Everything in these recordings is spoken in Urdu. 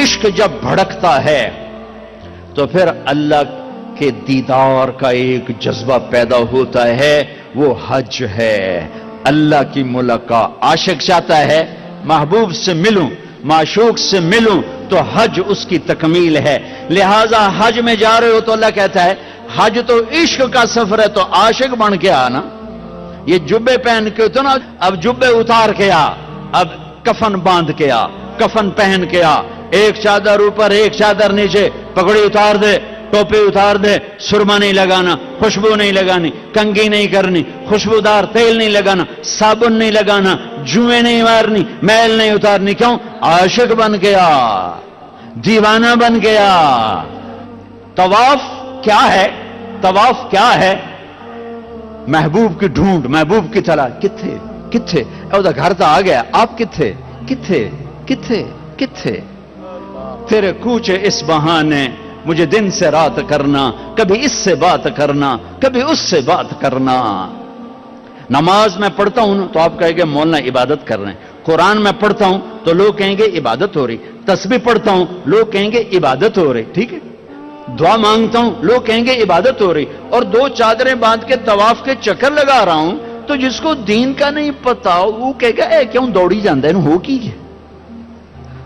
عشق جب بھڑکتا ہے تو پھر اللہ کے دیدار کا ایک جذبہ پیدا ہوتا ہے، وہ حج ہے، اللہ کی ملاقات۔ عاشق چاہتا ہے محبوب سے ملوں، معشوق سے ملوں، تو حج اس کی تکمیل ہے۔ لہذا حج میں جا رہے ہو تو اللہ کہتا ہے حج تو عشق کا سفر ہے، تو عاشق بن کے آنا۔ یہ جبے پہن کے تو نا، اب جبے اتار کے آ، اب کفن باندھ کے آ، کفن پہن کے آ، ایک چادر اوپر ایک چادر نیچے، پگڑی اتار دے، ٹوپی اتار دے، سرما نہیں لگانا، خوشبو نہیں لگانی، کنگھی نہیں کرنی، خوشبودار تیل نہیں لگانا، صابن نہیں لگانا، جوئیں نہیں مارنی، میل نہیں اتارنی۔ کیوں؟ عاشق بن گیا، دیوانہ بن گیا۔ طواف کیا ہے؟ طواف کیا ہے؟ محبوب کی ڈھونڈ، محبوب کی تلاش۔ کتھے کتھے؟ او گھر تو آ گیا، آپ کتھے کتھے کتھے کتھے؟ تیرے کوچے اس بہانے مجھے دن سے رات کرنا، کبھی اس سے بات کرنا، کبھی اس سے بات کرنا۔ نماز میں پڑھتا ہوں تو آپ کہیں گے مولانا عبادت کر رہے ہیں، قرآن میں پڑھتا ہوں تو لوگ کہیں گے عبادت ہو رہی، تسبیح پڑھتا ہوں لوگ کہیں گے عبادت ہو رہی، ٹھیک ہے، دعا مانگتا ہوں لوگ کہیں گے عبادت ہو رہی، اور دو چادریں باندھ کے طواف کے چکر لگا رہا ہوں، تو جس کو دین کا نہیں پتا وہ کہے گا اے کیوں دوڑی جاندہ ہے، ہو کیجئے۔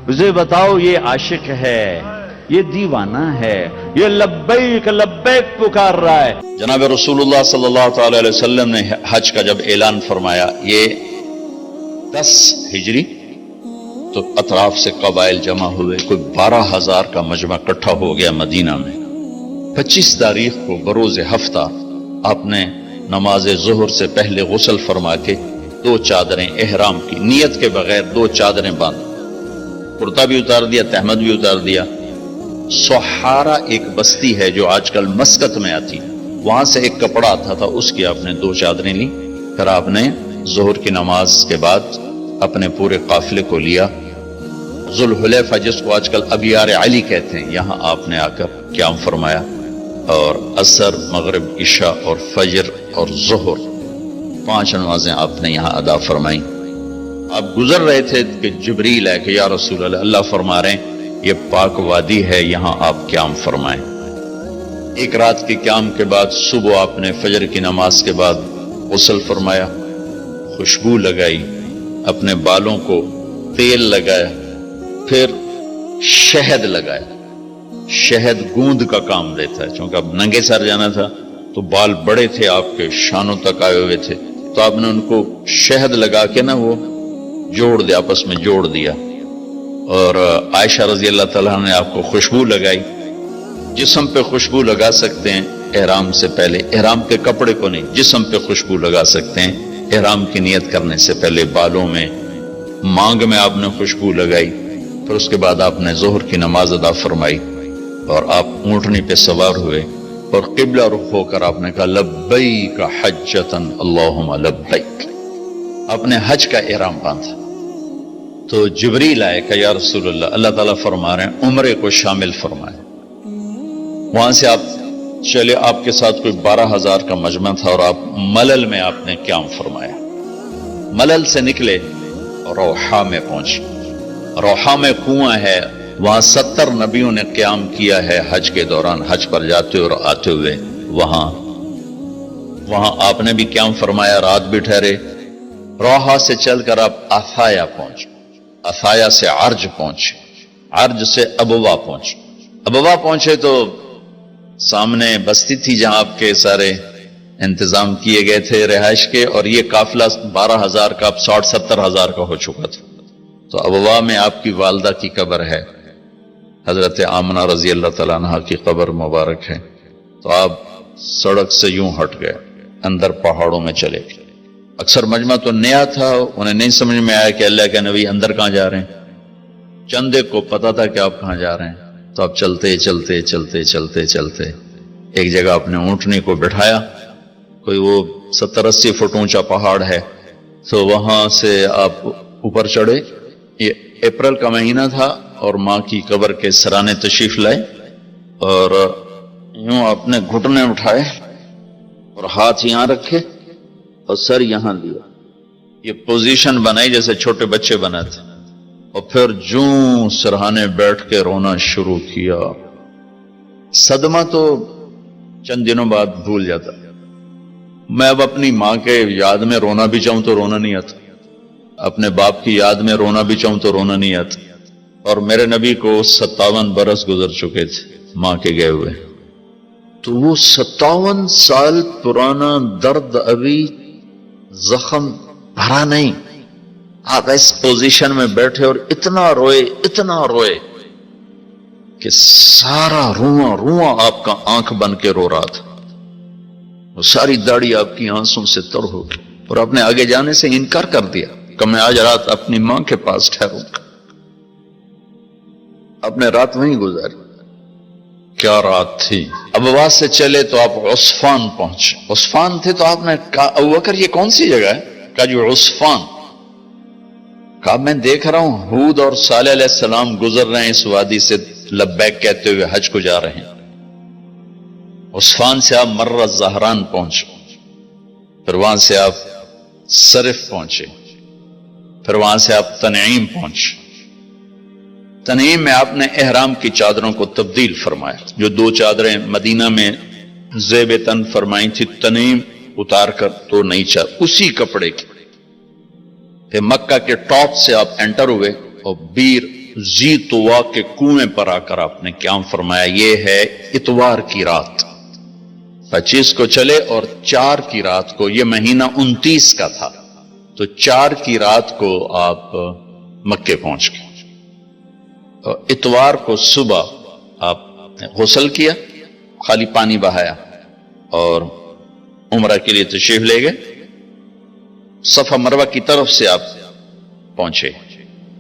اسے بتاؤ یہ عاشق ہے، یہ دیوانہ ہے، یہ لبیک لبیک پکار رہا ہے۔ جناب رسول اللہ صلی اللہ تعالی علیہ وسلم نے حج کا جب اعلان فرمایا، یہ 10 ہجری، تو اطراف سے قبائل جمع ہوئے، کوئی 12,000 کا مجمع اکٹھا ہو گیا مدینہ میں۔ 25 تاریخ کو بروز ہفتہ آپ نے نماز ظہر سے پہلے غسل فرما کے 2 چادریں احرام کی نیت کے بغیر 2 چادریں باندھ، کرتا بھی اتار دیا، تہمد بھی اتار دیا۔ سحارا ایک بستی ہے جو آج کل مسقط میں آتی، وہاں سے ایک کپڑا آتا تھا، اس کی آپ نے 2 چادریں لی۔ پھر آپ نے ظہر کی نماز کے بعد اپنے پورے قافلے کو لیا، ذوالحلیفہ جس کو آج کل ابیار علی کہتے ہیں، یہاں آپ نے آ کر قیام فرمایا، اور عصر، مغرب، عشاء اور فجر اور ظہر 5 نمازیں آپ نے یہاں ادا فرمائیں۔ آپ گزر رہے تھے کہ جبریل ہے کہ یا رسول اللہ، اللہ فرما رہے ہیں یہ پاک وادی ہے، یہاں آپ قیام فرمائیں۔ ایک رات کے قیام کے بعد صبح آپ نے فجر کی نماز کے بعد غسل فرمایا، خوشبو لگائی، اپنے بالوں کو تیل لگایا، پھر شہد لگایا۔ شہد گوند کا کام دیتا ہے، چونکہ اب ننگے سر جانا تھا تو بال بڑے تھے آپ کے، شانوں تک آئے ہوئے تھے، تو آپ نے ان کو شہد لگا کے نا وہ جوڑ دیا، آپس میں جوڑ دیا۔ اور عائشہ رضی اللہ تعالیٰ نے آپ کو خوشبو لگائی۔ جسم پہ خوشبو لگا سکتے ہیں احرام سے پہلے، احرام کے کپڑے کو نہیں، جسم پہ خوشبو لگا سکتے ہیں احرام کی نیت کرنے سے پہلے۔ بالوں میں، مانگ میں آپ نے خوشبو لگائی۔ پھر اس کے بعد آپ نے ظہر کی نماز ادا فرمائی، اور آپ اونٹنی پہ سوار ہوئے، اور قبلہ رخ ہو کر آپ نے کہا لبیک حجۃ اللہم لبیک، اپنے حج کا احرام باندھا۔ تو جبریل آئے کہ یا رسول اللہ، اللہ تعالیٰ فرما رہے ہیں عمرے کو شامل فرمائے۔ وہاں سے آپ چلے، آپ کے ساتھ کوئی 12,000 کا مجمع تھا، اور آپ ملل میں آپ نے قیام فرمایا۔ ملل سے نکلے روحا میں پہنچے۔ روحا میں کنواں ہے، وہاں 70 نبیوں نے قیام کیا ہے حج کے دوران، حج پر جاتے اور آتے ہوئے۔ وہاں آپ نے بھی قیام فرمایا، رات بھی ٹھہرے۔ روحا سے چل کر آپ اتھایا پہنچے، اتھایا سے عرج پہنچے، عرج سے ابوا پہنچے۔ ابوا پہنچے تو سامنے بستی تھی جہاں آپ کے سارے انتظام کیے گئے تھے رہائش کے، اور یہ قافلہ 12,000 کا اب 60-70,000 کا ہو چکا تھا۔ تو ابوا میں آپ کی والدہ کی قبر ہے، حضرت آمنہ رضی اللہ تعالیٰ عنہ کی قبر مبارک ہے۔ تو آپ سڑک سے یوں ہٹ گئے، اندر پہاڑوں میں چلے گئے۔ اکثر مجمع تو نیا تھا، انہیں نہیں سمجھ میں آیا کہ اللہ کے نبی اندر کہاں جا رہے ہیں۔ چندے کو پتا تھا کہ آپ کہاں جا رہے ہیں، تو آپ چلتے چلتے چلتے چلتے چلتے ایک جگہ اپنے اونٹنی کو بٹھایا، کوئی وہ 70-80 فٹ اونچا پہاڑ ہے، تو وہاں سے آپ اوپر چڑھے۔ یہ اپریل کا مہینہ تھا، اور ماں کی قبر کے سرانے تشریف لائے، اور یوں اپنے گھٹنے اٹھائے اور ہاتھ یہاں رکھے اور سر یہاں لیا۔ یہ پوزیشن بنائی جیسے چھوٹے بچے بناتے، اور پھر جوں سرہانے بیٹھ کے رونا شروع کیا. صدمہ تو چند دنوں بعد بھول جاتا. میں اب اپنی ماں کے یاد میں رونا بھی چاہوں تو رونا نہیں آتا, اپنے باپ کی یاد میں رونا بھی چاہوں تو رونا نہیں آتا. اور میرے نبی کو 57 برس گزر چکے تھے ماں کے گئے ہوئے, تو وہ 57 سال پرانا درد ابھی زخم بھرا نہیں. آپ اس پوزیشن میں بیٹھے اور اتنا روئے کہ سارا رواں آپ کا آنکھ بن کے رو رہا تھا. وہ ساری داڑھی آپ کی آنسوں سے تر ہو گئی اور آپ نے آگے جانے سے انکار کر دیا کہ میں آج رات اپنی ماں کے پاس ٹھہروں گا. آپ نے رات وہیں گزاری. کیا رات تھی. ابوا سے چلے تو آپ عصفان پہنچے. عصفان تھے تو آپ نے کہا ابوبکر یہ کون سی جگہ ہے؟ کہا جو عصفان. کہا میں دیکھ رہا ہوں ہود اور صالح علیہ السلام گزر رہے ہیں اس وادی سے, لبیک کہتے ہوئے حج کو جا رہے ہیں. عصفان سے آپ مر الزہران پہنچے, پھر وہاں سے آپ صرف پہنچے, پھر وہاں سے آپ تنعیم پہنچے. تنعیم میں آپ نے احرام کی چادروں کو تبدیل فرمایا. جو 2 چادریں مدینہ میں زیب تن فرمائی تھی, تنعیم اتار کر تو نئی چادر اسی کپڑے کی. پھر مکہ کے ٹاپ سے آپ انٹر ہوئے اور بیر زی طوا کے کنویں پر آ کر آپ نے قیام فرمایا. یہ ہے اتوار کی رات. 25 کو چلے اور 4 کی رات کو, یہ مہینہ 29 کا تھا, تو 4 کی رات کو آپ مکے پہنچ گئے. اتوار کو صبح آپ نے غسل کیا, خالی پانی بہایا اور عمرہ کے لیے تشریف لے گئے. صفا مروہ کی طرف سے آپ پہنچے.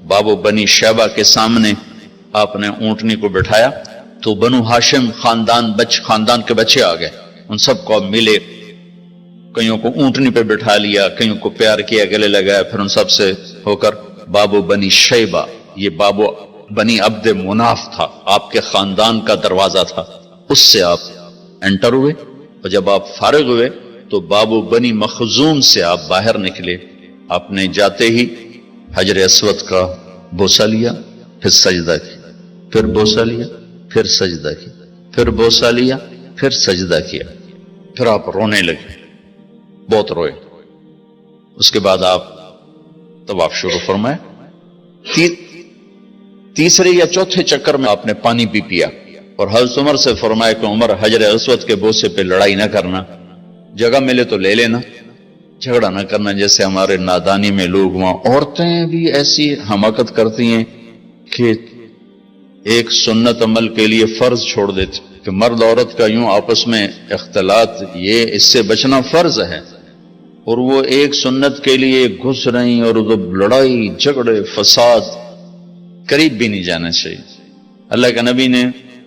بابو بنی شیبہ کے سامنے آپ نے اونٹنی کو بٹھایا تو بنو ہاشم خاندان کے بچے آ گئے. ان سب کو ملے, کئیوں کو اونٹنی پہ بٹھا لیا, کئیوں کو پیار کیا, گلے لگایا. پھر ان سب سے ہو کر بابو بنی شیبہ, یہ بابو بنی عبد مناف تھا, آپ کے خاندان کا دروازہ تھا, اس سے آپ انٹر ہوئے. اور جب آپ فارغ ہوئے تو بابو بنی مخزوم سے آپ باہر نکلے. آپ نے جاتے ہی حجر اسود کا بوسہ لیا, پھر سجدہ کیا, پھر بوسہ لیا, پھر سجدہ کیا, پھر بوسہ لیا, پھر سجدہ کیا. پھر آپ رونے لگے, بہت روئے. اس کے بعد آپ طواف شروع فرمائے. تیسرے یا چوتھے چکر میں آپ نے پانی بھی پیا اور حضرت عمر سے فرمایا کہ عمر حجر اسود کے بوسے پہ لڑائی نہ کرنا, جگہ ملے تو لے لینا, جھگڑا نہ کرنا. جیسے ہمارے نادانی میں لوگ وہاں عورتیں بھی ایسی حماقت کرتی ہیں کہ ایک سنت عمل کے لیے فرض چھوڑ دیتے کہ مرد عورت کا یوں آپس میں اختلاط, یہ اس سے بچنا فرض ہے, اور وہ ایک سنت کے لیے گھس رہی اور لڑائی جھگڑے فساد, قریب بھی نہیں جانا چاہیے. اللہ کے نبی نے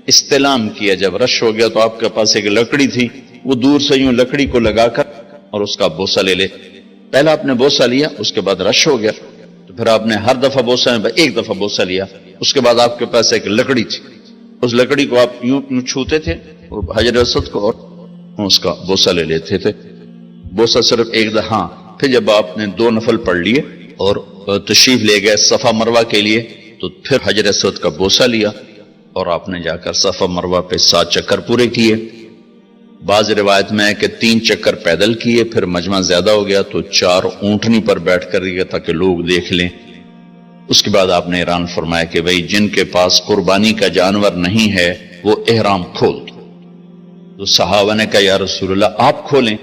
استلام کیا, جب رش ہو گیا تو آپ کے پاس ایک لکڑی تھی, وہ دور سے یوں لکڑی کو لگا کر اور اس کا بوسہ لے لے. پہلا آپ نے بوسہ لیا, اس کے بعد رش ہو گیا تو پھر آپ نے ہر دفعہ بوسہ میں ایک دفعہ بوسہ لیا. اس کے بعد آپ کے پاس ایک لکڑی تھی, اس لکڑی کو آپ یوں چھوتے تھے اور حجر اسود کو, اور اس کا بوسہ لے لیتے تھے. بوسہ صرف ایک دفعہ. پھر جب آپ نے 2 نفل پڑھ لیے اور تشریف لے گئے صفا مروہ کے لیے, تو پھر حجر اسود کا بوسہ لیا اور آپ نے جا کر صفا مروہ پہ 7 چکر پورے کیے. بعض روایت میں ہے کہ 3 چکر پیدل کیے, پھر مجمع زیادہ ہو گیا تو 4 اونٹنی پر بیٹھ کر گئے تاکہ لوگ دیکھ لیں. اس کے بعد آپ نے اعلان فرمایا کہ بھئی جن کے پاس قربانی کا جانور نہیں ہے وہ احرام کھول دو. تو صحابہ نے کہا یا رسول اللہ آپ کھولیں.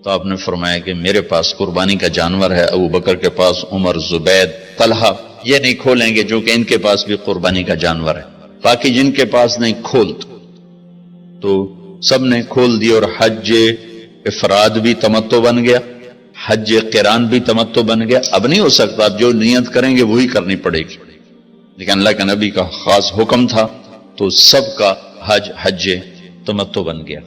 تو آپ نے فرمایا کہ میرے پاس قربانی کا جانور ہے, ابو بکر کے پاس, عمر, زبید, طلحہ, یہ نہیں کھولیں گے جو کہ ان کے پاس بھی قربانی کا جانور ہے. باقی جن کے پاس نہیں کھول دو. تو سب نے کھول دی اور حج افراد بھی تمتع بن گیا, حج قران بھی تمتع بن گیا. اب نہیں ہو سکتا, اب جو نیت کریں گے وہی کرنی پڑے گی, لیکن اللہ کے نبی کا خاص حکم تھا تو سب کا حج تمتع بن گیا.